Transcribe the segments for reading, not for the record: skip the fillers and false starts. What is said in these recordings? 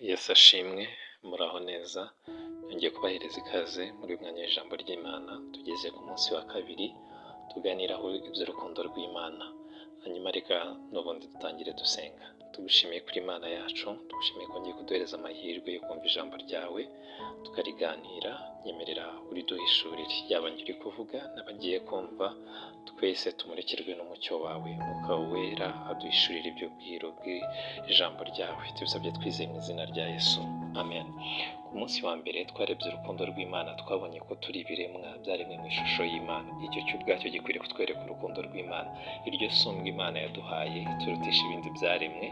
Yesu ashimwe, muraho neza. Ngiye kubahereza ikaze muri uyu mwanya w'ijambo ry'Imana. Tugeze ku munsi wa kabiri tuganiraho iby'urukundo rw'Imana. Hanyuma reka n'ubundi dutangire dusenga. Tugushimiye kuri Imana yacu, tugushimiye ko ngiye kuduhereza amahirwe yo kumva ijambo ryawe tukariganira. Nyemerera uriduhishurire, yaba uri kuvuga n'abagiye kumva, twese tumurikirwe n'umucyo wawe. Umwuka wera aduhishurire ibyo bwiru bw'ijambo ryawe, tubisabye twizeye mu izina rya Yesu, amen. Ku munsi wa mbere twarebye urukundo rw'Imana, twabonye ko turi ibiremwa byaremwe mu ishusho y'Imana. Icyo cyo ubwacyo gikwiriye kutwereka urukundo rw'Imana, iryo sumbwe Imana yaduhaye turutisha ibindi byaremwe,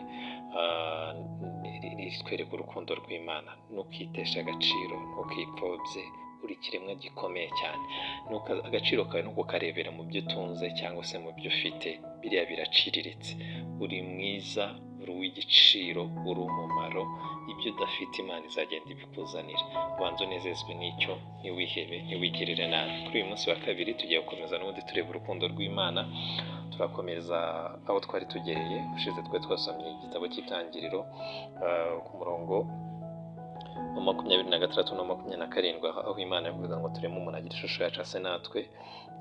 ritwereka urukundo rw'Imana. Ntukiteshe agaciro, ntukipfobye, uri ikiremwa gikomeye cyane. Agaciro kawe nuko karebera mu byo utunze cyangwa se mu byo ufite, biriya biraciriritse. Uri mwiza, uri uw'igiciro, uri umumaro. Ibyo udafite Imana izagenda ibikuzanira. Ubanza unezezwe n'icyo, ntiwihebe, ntiwigirire nabi. Kuri uyu munsi wa kabiri tugiye gukomeza n'ubundi tureba urukundo rw'Imana. Turakomeza aho twari tugereye. Ushize twari twasomye igitabo cy'Itangiriro ku murongo wa 26 na 27, aho Imana yavuga ngo tureme umuntu agira ishusho yacu ase natwe.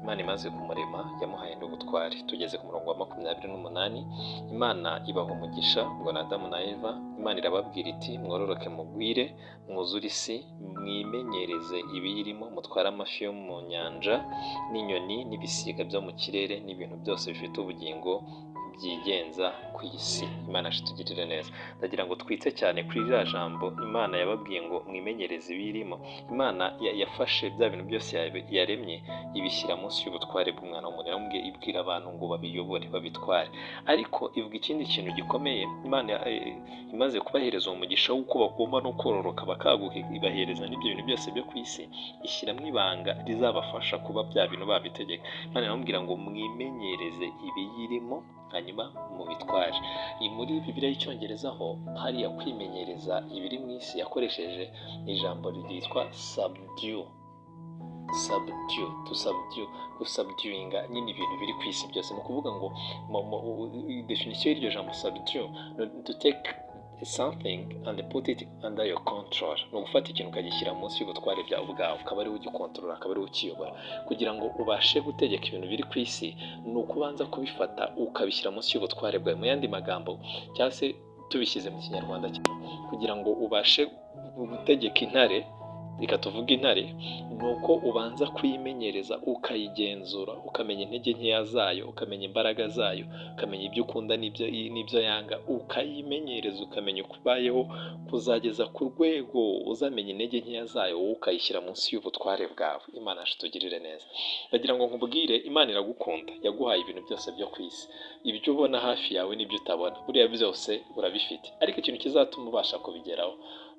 Imana imaze kumurema yamuhaye n'ubutware. Tugeze ku murongo wa 28, Imana ibaha umugisha ubwo na Adamu na Eva. Imana irababwira iti mwororoke mugwire, mwuzure isi, mwimenyereze ibiyirimo, mutware amafi yo mu nyanja n'inyoni n'ibisiga byo mu kirere n'ibintu byose bifite ubugingo byigenza ku isi. Imana tugirire neza. Ndagira ngo twite cyane kuri iriya jambo Imana yababwiye ngo mwimenyereze ibirimo. Imana yafashe bya bintu byose yaremye ibishyira munsi y'ubutware bw'umwana w'umuntu. Yaramubwiye ibwira abantu ngo babiyobore, babitware. Ariko ivuga ikindi kintu gikomeye. Imana imaze kubahereza umugisha w'uko bagomba no kororoka bakaguka, ibahereza n'ibyo bintu byose byo ku isi, ishyiramo ibanga rizabafasha kuba bya bintu babitegeka. Imana iramubwira ngo mwimenyereze ibiyirimo, hanyuma mu bitware. Muri Bibiliya y'Icyongereza ho hariya kwimenyereza ibiri mu isi yakoresheje ijambo ryitwa subdue. To subdue, gusubduinga nyine ibintu biri ku isi byose. Ni ukuvuga ngo definition y'iryo jambo subdue, to take something and put it under your control. Ni ugufata ikintu ukagishyira munsi y'ubutware bwawe ubwawe, ukaba ari we ugikontorora, akaba ari we ukiyobora. Kugira ngo ubashe gutegeka ibintu biri ku isi, ni ukubanza kubifata ukabishyira munsi y'ubutware bwawe. Mu yandi magambo, cyangwa se tubishyize mu kinyarwanda, kugira ngo ubashe gutegeka intare, reka tuvuge intare, ni uko ubanza kuyimenyereza, ukayigenzura, ukamenya intege nkeya zayo, ukamenya imbaraga zayo, ukamenya ibyo ukunda n'ibyo yanga, ukayimenyereza, ukamenya uko ubayeho, kuzageza ku rwego uzamenya intege nkeya zayo, wowe ukayishyira munsi y'ubutware bwawe. Imana tugirire neza. Ndagira ngo nkubwire, Imana iragukunda, yaguhaye ibintu byose byo ku isi. Ibyo ubona hafi yawe n'ibyo utabona, buriya byose urabifite. Ariko ikintu kizatuma ubasha kubigeraho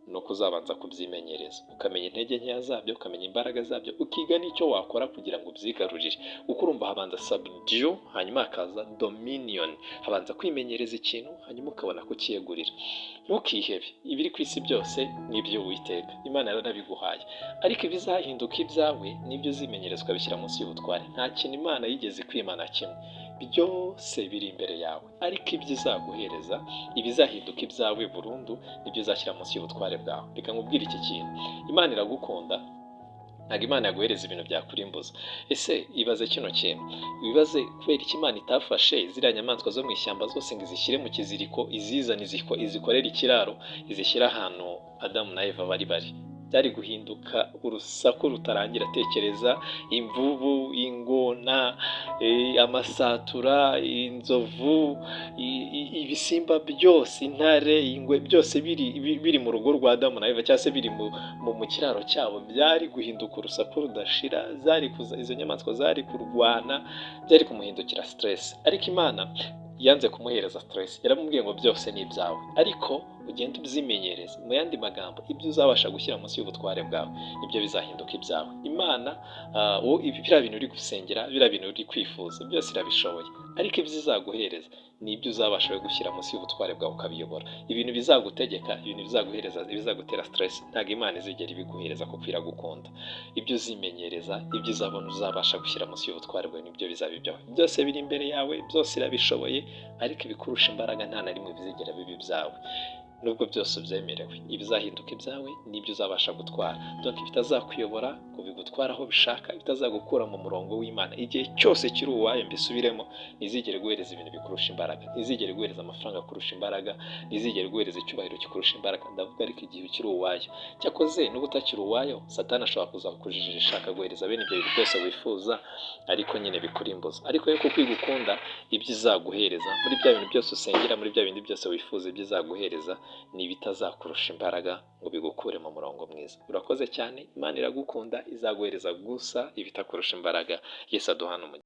ni uko uzabanza kubyimenyereza, ukamenya intege nkeya zabyo, ukamenya imbaraga zabyo, ukiga n'icyo wakora kugira ngo ubyigarurire. Kuko urumva habanza subdue, hanyuma hakaza dominion. Habanza kwimenyereza ikintu, hanyuma ukabona kukiyegurira. Ntukihebe, ibiri ku isi byose n'ibyo Uwiteka Imana yarabiguhaye. Ariko ibizahinduka ibyawe n'ibyo uzimenyereza ukabishyira munsi y'ubutware. Nta kintu Imana yigeze kwimana kimwe, byose biri imbere yawe. Ariko ibyo izaguhereza, ibizahinduka ibyawe burundu, nibyo uzashyira munsi y'ubutware bwawe. Reka nkubwire iki kintu, Imana iragukunda, ntabwo Imana yaguhereza ibintu byakurimbuza. Ese ibaze kino kintu, ibibaze kubera iki Imana itafashe ziriya nyamaswa zo mu ishyamba zose ngo izishyire mu kiziriko, izizane izikorere ikiraro, izishyire ahantu Adamu na Eva bari. Byari guhinduka urusaku rutarangira. Tekereza imvubu, ingona, amasatura, inzovu, ibisimba byose, intare, ingwe, byose biri mu rugo rwa Adamu na Eva, cyangwa se biri mu kiraro cyabo, byari guhinduka urusaku rudashira. Izo nyamaswa zari kurwana, byari kumuhindukira stress. Ariko Imana yanze kumuhereza stress, yaramubwiye ngo byose ni ibyawe, ariko ugenda ubyimenyereza. Mu yandi magambo, ibyo uzabasha gushyira munsi y'ubutware bwawe nibyo bizahinduka ibyawe. Imana biriya bintu uri gusengera, biriya bintu uri kwifuza, byose irabishoboye. ariko ibyo izaguhereza ni ibyo uzabasha gushyira munsi y'ubutware bwawe ukabiyobora. Ibintu bizagutegeka, ibintu bizaguhereza, ibizagutera stress, ntabwo Imana izigera ibiguhereza kuko iragukunda. Ibyo uzimenyereza, ibyo uzabona uzabasha gushyira munsi y'ubutware bwawe nibyo bizaba ibyawe. Byose biri imbere yawe, byose irabishoboye, ariko ibikurusha imbaraga nta na rimwe bizigera biba ibyawe. Nubwo byose byemerewe, ibizahinduka ibyawe nibyo uzabasha gutwara. Donc bitazakuyobora ngo bigutware aho bishaka, bitazagukura mu murongo w'Imana. Igihe cyose kiri uwayo, mbisubiremo, ntizigere guhereza ibintu bikurusha imbaraga, ntizigere guhereza amafaranga kurusha imbaraga, ntizigere guhereza icyubahiro kikurusha imbaraga. Ndavuga ariko igihe ukiri uwayo. Cyakoze n'ubu utakiri uwayo, Satani ashobora kuza kukujijisha akaguhereza bene ibyo bintu byose wifuza, ariko nyine bikurimbuza. Ariko yo kuko igukunda, ibyo izaguhereza muri bya bintu byose usengera, muri bya bindi byose wifuza, ibyo izaguhereza ni ibitazakurusha imbaraga ngo bigukure mu murongo mwiza. Urakoze cyane, Imana iragukunda, izaguhereza gusa ibitakurusha imbaraga. Yesu aduhana umugisha.